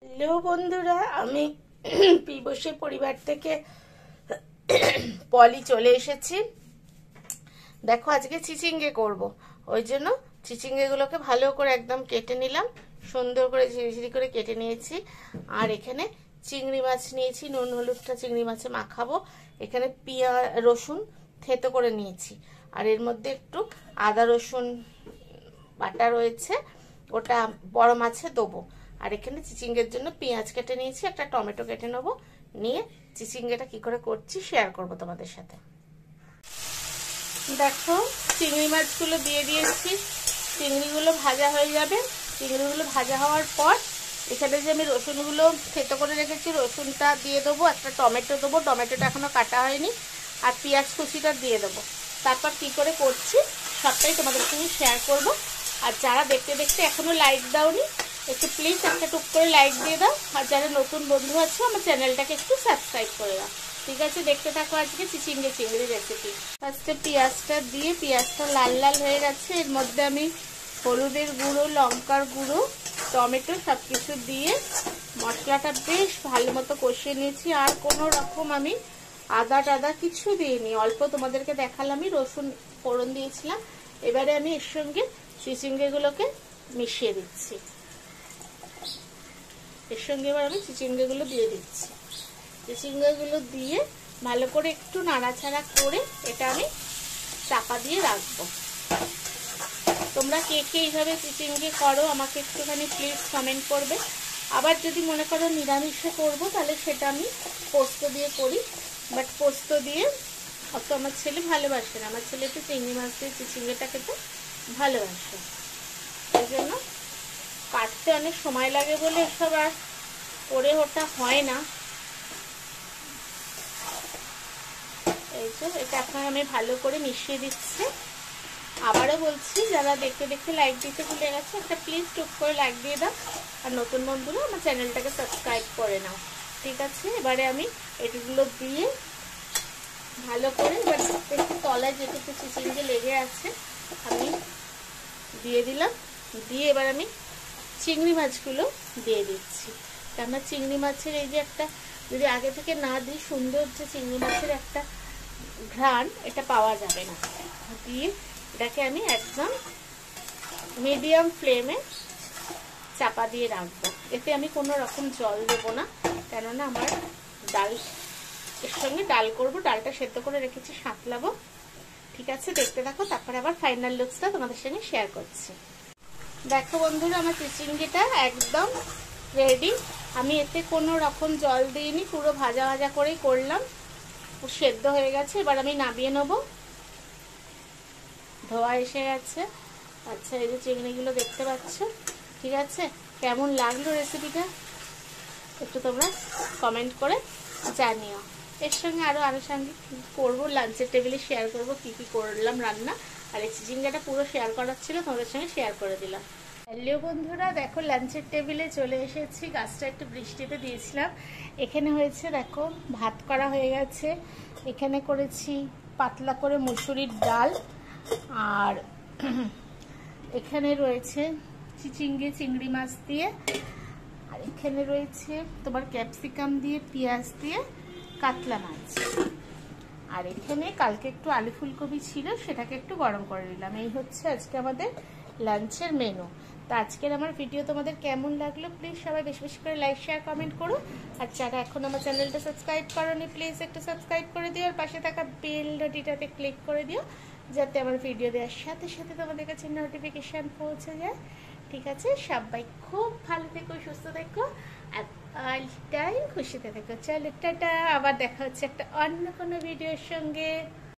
Hello বন্ধুরা, আমি পিবসে পরিবার থেকে পলি চলে এসেছি। দেখো, আজকে চিচিঙ্গে করব, ওই জন্য চিচিঙ্গেগুলোকে ভালো করে একদম কেটে নিলাম, সুন্দর করে ঝিরিঝিরি করে কেটে নিয়েছি। আর এখানে চিংড়ি মাছ নিয়েছি, নুন হলুদটা চিংড়ি মাছে মাখাবো। এখানে পেঁয়াজ রসুন থেতো করে নিয়েছি, আর এর মধ্যে একটু আদা রসুন বাটা রয়েছে, ওটা বড় মাছে দেবো। আর এখানে চিচিঙ্গের জন্য পেঁয়াজ কেটে নিয়েছি, একটা টমেটো কেটে নেবো, নিয়ে চিচিঙ্গেটা কি করে করছি শেয়ার করব তোমাদের সাথে। দেখো, চিংড়ি মাছগুলো দিয়ে দিয়েছি, চিংড়িগুলো ভাজা হয়ে যাবে। চিংড়িগুলো ভাজা হওয়ার পর এখানে যে আমি রসুনগুলো থেতো করে রেখেছি, রসুনটা দিয়ে দেবো, একটা টমেটো দেবো, টমেটোটা এখনো কাটা হয়নি, আর পেঁয়াজ কুচিটা দিয়ে দেবো। তারপর কি করে করছি সবটাই তোমাদের সঙ্গে শেয়ার করব। আর যারা দেখতে দেখতে এখনো লাইক দাওনি, একটু প্লিজ একটা টুক করে লাইক দিয়ে দাও। আর যারা নতুন বন্ধু আছে, আমার চ্যানেলটাকে একটু সাবস্ক্রাইব করে দাও। ঠিক আছে, দেখতে থাকো আজকে চিচিঙ্গে চিংড়ি রেসিপি। ফার্স্টে পেঁয়াজটা দিয়ে, পেঁয়াজটা লাল লাল হয়ে গেছে, এর মধ্যে আমি হলুদের গুঁড়ো, লঙ্কার গুঁড়ো, টমেটো সব কিছু দিয়ে মশলাটা বেশ ভালো মতো কষিয়ে নিয়েছি। আর কোনো রকম আমি আদা টাদা কিছু দিইনি, অল্প তোমাদেরকে দেখালামই, রসুন ফোড়ন দিয়েছিলাম। এবারে আমি এর সঙ্গে চিচিঙ্গেগুলোকে মিশিয়ে দিচ্ছি। এর সঙ্গে এবার আমি চিচিঙ্গেগুলো দিয়ে দিচ্ছি। চিচিঙ্গাগুলো দিয়ে ভালো করে একটু নাড়াচাড়া করে এটা আমি চাপা দিয়ে রাখবো। তোমরা কে কে এইভাবে চিচিঙ্গে করো আমাকে একটুখানি প্লিজ কমেন্ট করবে। আবার যদি মনে করো নিরামিষে করবো, তাহলে সেটা আমি পোস্ত দিয়ে করি, বাট পোস্ত দিয়ে অত আমার ছেলে ভালোবাসে না। আমার ছেলে একটু চিংড়ি মাছ দিয়ে চিচিঙ্গেটা খেতে ভালোবাসে, এই জন্য কাটতে অনেক সময় লাগে বলে এসব আর করে ওটা হয় না। এই তো, এটা এখন আমি ভালো করে মিশিয়ে দিচ্ছি। আবারও বলছি, যারা দেখতে দেখতে লাইক দিতে ভুলে গেছে, একটা প্লিজ টুক করে লাইক দিয়ে দাও। আর নতুন বন্ধুরা আমার চ্যানেলটাকে সাবস্ক্রাইব করে নাও। ঠিক আছে, এবারে আমি এগুলো দিয়ে ভালো করে, এবার একটু তলায় যেটুকু চিচিঙ্গে লেগে আছে আমি দিয়ে দিলাম। দিয়ে এবার আমি চিংড়ি মাছগুলো দিয়ে দিচ্ছি। কেননা চিংড়ি মাছের এই যে একটা, যদি আগে থেকে না দিই, সুন্দর যে চিংড়ি মাছের একটা ঘ্রাণ, এটা পাওয়া যাবে না। দিয়ে এটাকে আমি একদম মিডিয়াম ফ্লেমে চাপা দিয়ে রাখবো। এতে আমি কোনো রকম জল দেবো না, কেননা আমার ডাল, এর সঙ্গে ডাল করবো, ডালটা সেদ্ধ করে রেখেছি, সাঁতলাবো। ঠিক আছে, দেখতে থাকো, তারপরে আবার ফাইনাল লুকসটা তোমাদের সঙ্গে শেয়ার করছি। দেখো বন্ধুরা, আমার চিচিঙ্গিটা একদম রেডি। আমি এতে কোনো রকম জল দিইনি, পুরো ভাজা ভাজা করেই করলাম, সেদ্ধ হয়ে গেছে। এবার আমি নামিয়ে নেবো, ধোয়া এসে গেছে। আচ্ছা, এই যে চিংড়িগুলো দেখতে পাচ্ছ। ঠিক আছে, কেমন লাগলো রেসিপিটা একটু তোমরা কমেন্ট করে জানিও। এর সঙ্গে আরও আনুষঙ্গিক করবো, লাঞ্চের টেবিলে শেয়ার করব কি কি করলাম রান্না। আর এই চিচিঙ্গাটা পুরো শেয়ার করার ছিল, তোমাদের সঙ্গে শেয়ার করে দিলাম। হ্যালো বন্ধুরা, দেখো লাঞ্চের টেবিলে চলে এসেছি। গাছটা একটু বৃষ্টিতে দিয়েছিলাম। এখানে হয়েছে, দেখো ভাত করা হয়ে গেছে। এখানে করেছি পাতলা করে মুসুরির ডাল, আর এখানে রয়েছে চিচিঙ্গে চিংড়ি মাছ দিয়ে, আর এখানে রয়েছে তোমার ক্যাপসিকাম দিয়ে, পেঁয়াজ দিয়ে কাতলা মাছ। আর এখানে কালকে একটু আলু ফুলকপি ছিল, সেটাকে একটু গরম করে নিলাম। এই হচ্ছে আজকে আমাদের লাঞ্চের মেনু। তো আজকের আমার ভিডিও তোমাদের কেমন লাগলো প্লিজ সবাই বেশি বেশি করে লাইক শেয়ার কমেন্ট করো। আর যারা এখন আমার চ্যানেলটা সাবস্ক্রাইব করোনি, প্লিজ একটু সাবস্ক্রাইব করে দিও, আর পাশে থাকা বেল ঘন্টিটাতে ক্লিক করে দিও, যাতে আমার ভিডিও দেওয়ার সাথে সাথে তোমাদের কাছে নোটিফিকেশান পৌঁছে যায়। ঠিক আছে, সবাই খুব ভালো থেকো, সুস্থ থেকো, আর অল টাইম খুশিতে থেকো। চলো টাটা, আবার দেখা হচ্ছে একটা অন্য কোনো ভিডিওর সঙ্গে।